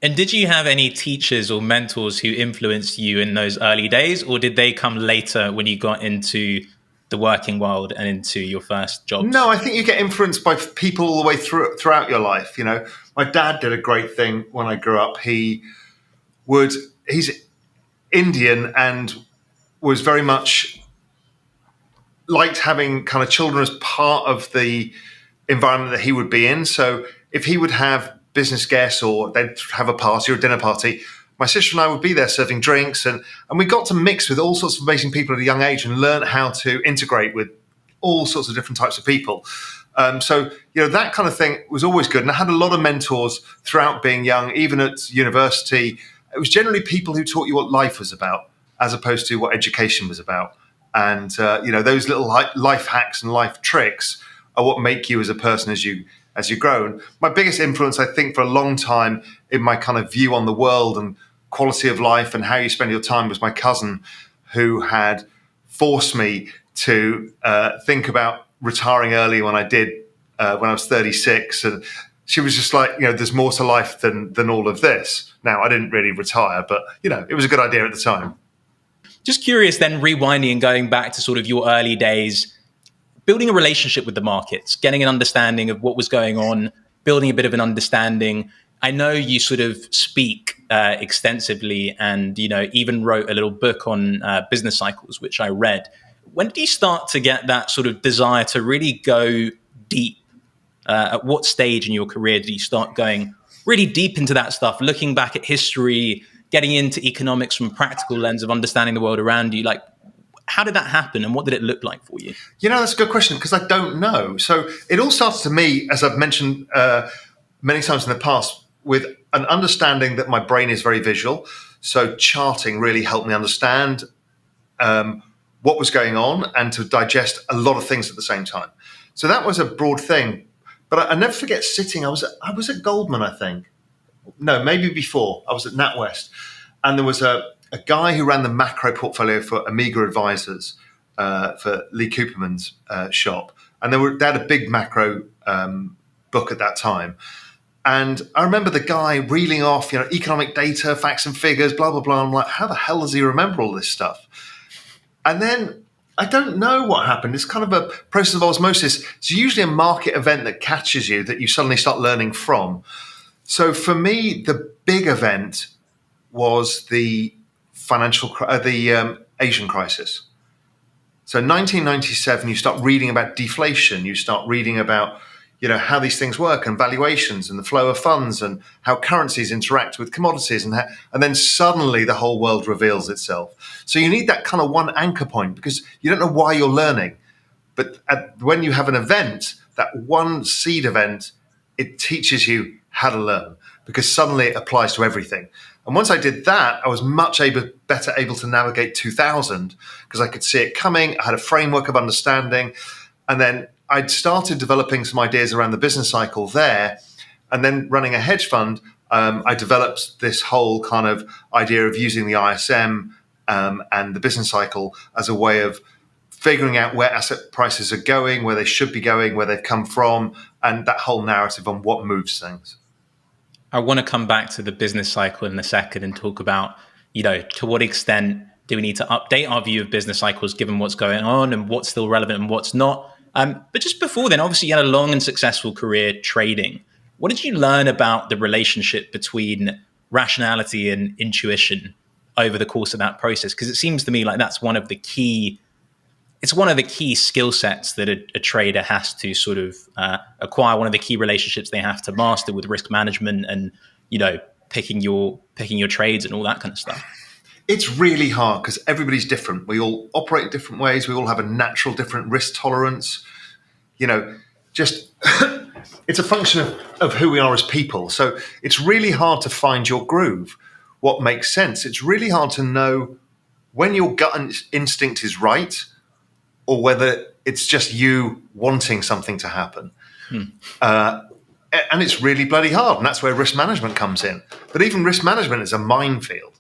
And did you have any teachers or mentors who influenced you in those early days, or did they come later when you got into the working world and into your first No, jobs? I think you get influenced by people all the way throughout your life. You know, my dad did a great thing when I grew up. He's Indian and was very much liked having kind of children as part of the environment that he would be in. So if he would have business guests or they'd have a party or a dinner party, my sister and I would be there serving drinks, and we got to mix with all sorts of amazing people at a young age and learn how to integrate with all sorts of different types of people. So, that kind of thing was always good. And I had a lot of mentors throughout being young, even at university. It was generally people who taught you what life was about, as opposed to what education was about. And, those little life hacks and life tricks are what make you as a person as you grow. And my biggest influence, I think, for a long time in my kind of view on the world and quality of life and how you spend your time was my cousin, who had forced me to think about retiring early when I did, when I was 36. And she was just like, there's more to life than all of this. Now, I didn't really retire, but, it was a good idea at the time. Just curious then, rewinding and going back to sort of your early days, building a relationship with the markets, getting an understanding of what was going on, building a bit of an understanding. I know you sort of speak extensively and, even wrote a little book on business cycles, which I read. When did you start to get that sort of desire to really go deep? At what stage in your career did you start going really deep into that stuff, looking back at history, getting into economics from a practical lens of understanding the world around you? Like, how did that happen and what did it look like for you? That's a good question because I don't know. So it all started to me, as I've mentioned many times in the past, with an understanding that my brain is very visual. So charting really helped me understand what was going on and to digest a lot of things at the same time. So that was a broad thing. But I never forget sitting. I was at Goldman, I think. No, maybe before. I was at NatWest. And there was a guy who ran the macro portfolio for Amiga Advisors, for Lee Cooperman's shop. And they had a big macro book at that time. And I remember the guy reeling off, economic data, facts and figures, blah, blah, blah. I'm like, how the hell does he remember all this stuff? And then I don't know what happened. It's kind of a process of osmosis. It's usually a market event that catches you that you suddenly start learning from. So for me, the big event was the Asian crisis. So 1997, you start reading about deflation. You start reading about how these things work and valuations and the flow of funds and how currencies interact with commodities. And then suddenly the whole world reveals itself. So you need that kind of one anchor point because you don't know why you're learning. But when you have an event, that one seed event, it teaches you how to learn because suddenly it applies to everything. And once I did that, I was much better able to navigate 2000 because I could see it coming. I had a framework of understanding. And then I'd started developing some ideas around the business cycle there. And then running a hedge fund, I developed this whole kind of idea of using the ISM and the business cycle as a way of figuring out where asset prices are going, where they should be going, where they've come from, and that whole narrative on what moves things. I want to come back to the business cycle in a second and talk about, to what extent do we need to update our view of business cycles given what's going on and what's still relevant and what's not. But just before then, obviously you had a long and successful career trading. What did you learn about the relationship between rationality and intuition over the course of that process? Because it seems to me like that's one of the key skill sets that a trader has to sort of acquire, one of the key relationships they have to master with risk management and, picking your trades and all that kind of stuff. It's really hard because everybody's different. We all operate different ways. We all have a natural different risk tolerance. Just it's a function of who we are as people. So it's really hard to find your groove, what makes sense. It's really hard to know when your gut instinct is right or whether it's just you wanting something to happen. And it's really bloody hard. And that's where risk management comes in. But even risk management is a minefield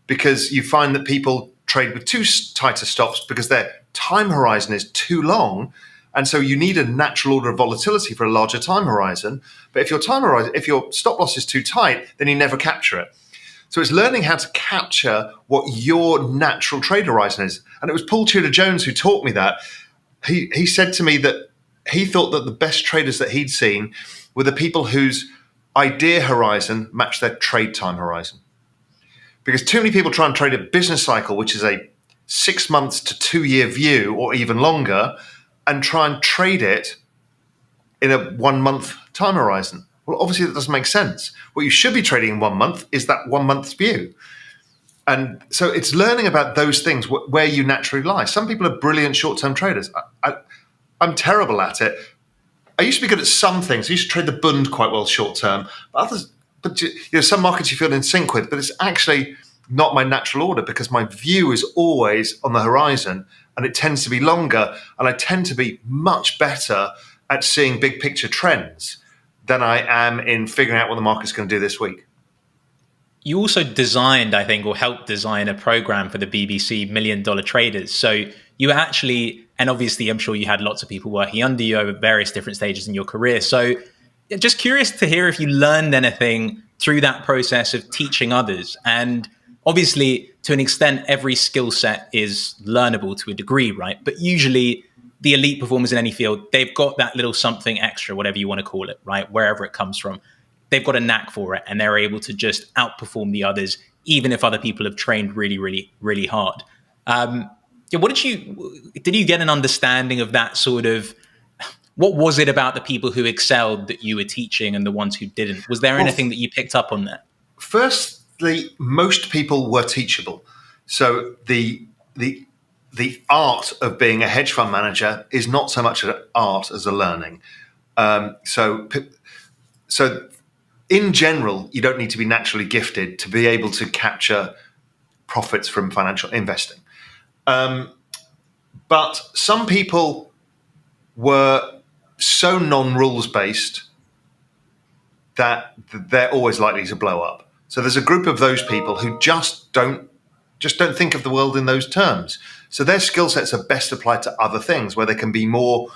because you find that people trade with too tighter stops because their time horizon is too long And so you need a natural order of volatility for a larger time horizon. But if if your stop loss is too tight, then you never capture it. So it's learning how to capture what your natural trade horizon is. And it was Paul Tudor Jones who taught me that. He said to me that he thought that the best traders that he'd seen were the people whose idea horizon matched their trade time horizon. Because too many people try and trade a business cycle, which is a 6 months to 2 year view or even longer, and try and trade it in a 1 month time horizon. Well, obviously that doesn't make sense. What you should be trading in 1 month is that 1 month's view. And so it's learning about those things where you naturally lie. Some people are brilliant short-term traders. I'm terrible at it. I used to be good at some things. I used to trade the Bund quite well short-term. But some markets you feel in sync with, but it's actually not my natural order because my view is always on the horizon and it tends to be longer. And I tend to be much better at seeing big picture trends than I am in figuring out what the market's going to do this week. You also designed, I think, or helped design a program for the BBC $1 Million Traders. So you actually, and obviously I'm sure you had lots of people working under you over various different stages in your career. So just curious to hear if you learned anything through that process of teaching others. And obviously, to an extent, every skill set is learnable to a degree, right? But usually the elite performers in any field, they've got that little something extra, whatever you want to call it, right? Wherever it comes from. They've got a knack for it and they're able to just outperform the others, even if other people have trained really, really, really hard. Did you get an understanding of that sort of, what was it about the people who excelled that you were teaching and the ones who didn't? Was there anything that you picked up on that? Firstly, most people were teachable. So the art of being a hedge fund manager is not so much an art as a learning. So in general, you don't need to be naturally gifted to be able to capture profits from financial investing. But some people were so non-rules based that they're always likely to blow up. So there's a group of those people who just don't think of the world in those terms. So their skill sets are best applied to other things where they can be more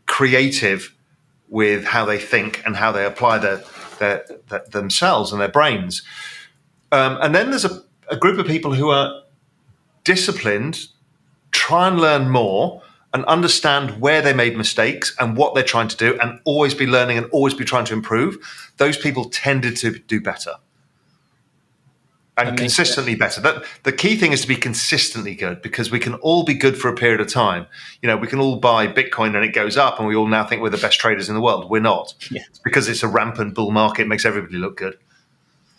creative with how they think and how they apply themselves and their brains. And then there's a group of people who are disciplined, try and learn more and understand where they made mistakes and what they're trying to do and always be learning and always be trying to improve. Those people tended to do better and consistently better. The key thing is to be consistently good because we can all be good for a period of time. We can all buy Bitcoin and it goes up and we all now think we're the best traders in the world. We're not. Yeah. It's because it's a rampant bull market. It makes everybody look good.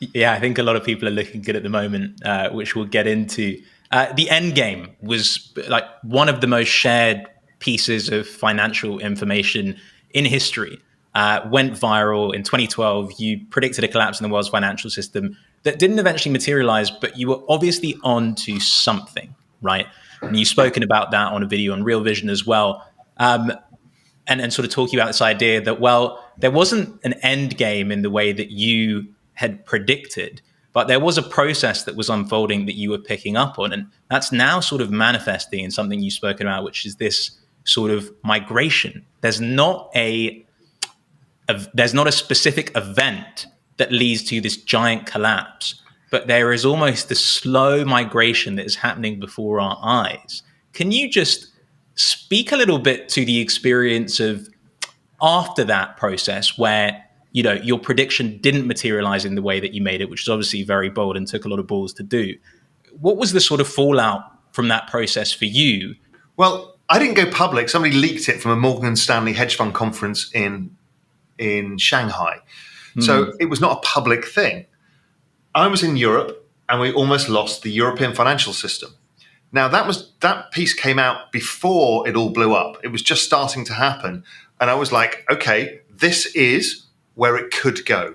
Yeah, I think a lot of people are looking good at the moment, which we'll get into. The end game was like one of the most shared pieces of financial information in history. Went viral in 2012. You predicted a collapse in the world's financial system that didn't eventually materialize, but you were obviously on to something, right? And you've spoken about that on a video on Real Vision as well. And sort of talking about this idea that, well, there wasn't an end game in the way that you had predicted, but there was a process that was unfolding that you were picking up on. And that's now sort of manifesting in something you've spoken about, which is this sort of migration. There's not a specific event that leads to this giant collapse, but there is almost a slow migration that is happening before our eyes. Can you just speak a little bit to the experience of after that process where your prediction didn't materialize in the way that you made it, which is obviously very bold and took a lot of balls to do? What was the sort of fallout from that process for you? Well, I didn't go public. Somebody leaked it from a Morgan Stanley hedge fund conference in Shanghai. So it was not a public thing. I was in Europe and we almost lost the European financial system. Now that piece came out before it all blew up. It was just starting to happen. And I was like, okay, this is where it could go.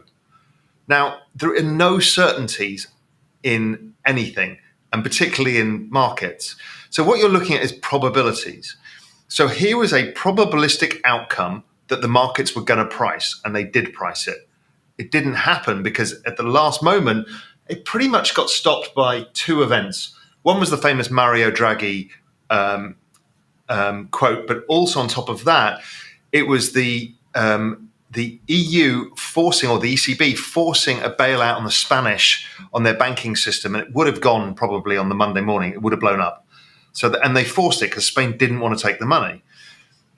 Now, there are no certainties in anything, and particularly in markets. So what you're looking at is probabilities. So here was a probabilistic outcome that the markets were going to price, and they did price it. It didn't happen because at the last moment, it pretty much got stopped by two events. One was the famous Mario Draghi quote, but also on top of that, it was the EU forcing, or the ECB forcing, a bailout on the Spanish on their banking system, and it would have gone probably on the Monday morning. It would have blown up. And they forced it because Spain didn't want to take the money.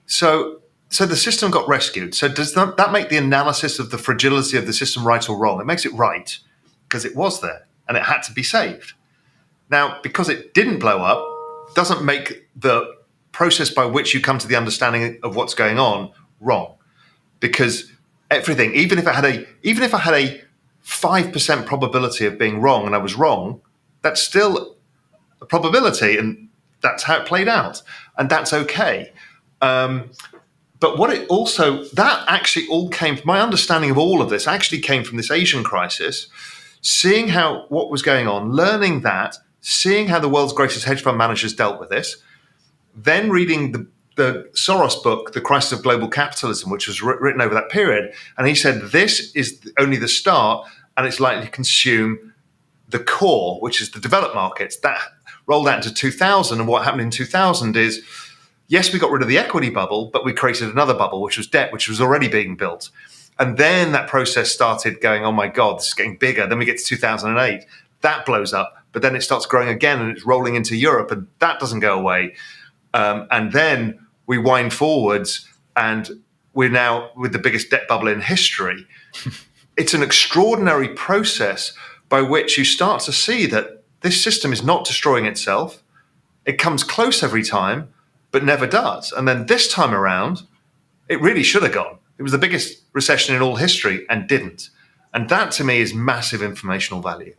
So the system got rescued. So does that make the analysis of the fragility of the system right or wrong? It makes it right because it was there and it had to be saved. Now, because it didn't blow up, doesn't make the process by which you come to the understanding of what's going on wrong. Because everything, even if I had a 5% probability of being wrong and I was wrong, that's still a probability, and that's how it played out, and that's okay. But that actually all came, my understanding of all of this actually came from this Asian crisis, seeing what was going on, learning that, seeing how the world's greatest hedge fund managers dealt with this, then reading the Soros book, The Crisis of Global Capitalism, which was written over that period. And he said, this is only the start, and it's likely to consume the core, which is the developed markets. That rolled out into 2000. And what happened in 2000 is, yes, we got rid of the equity bubble, but we created another bubble, which was debt, which was already being built. And then that process started going, oh my God, this is getting bigger. Then we get to 2008. That blows up, but then it starts growing again and it's rolling into Europe, and that doesn't go away. And then we wind forwards, and we're now with the biggest debt bubble in history. It's an extraordinary process by which you start to see that this system is not destroying itself. It comes close every time, but never does. And then this time around, it really should have gone. It was the biggest recession in all history and didn't. And that, to me, is massive informational value.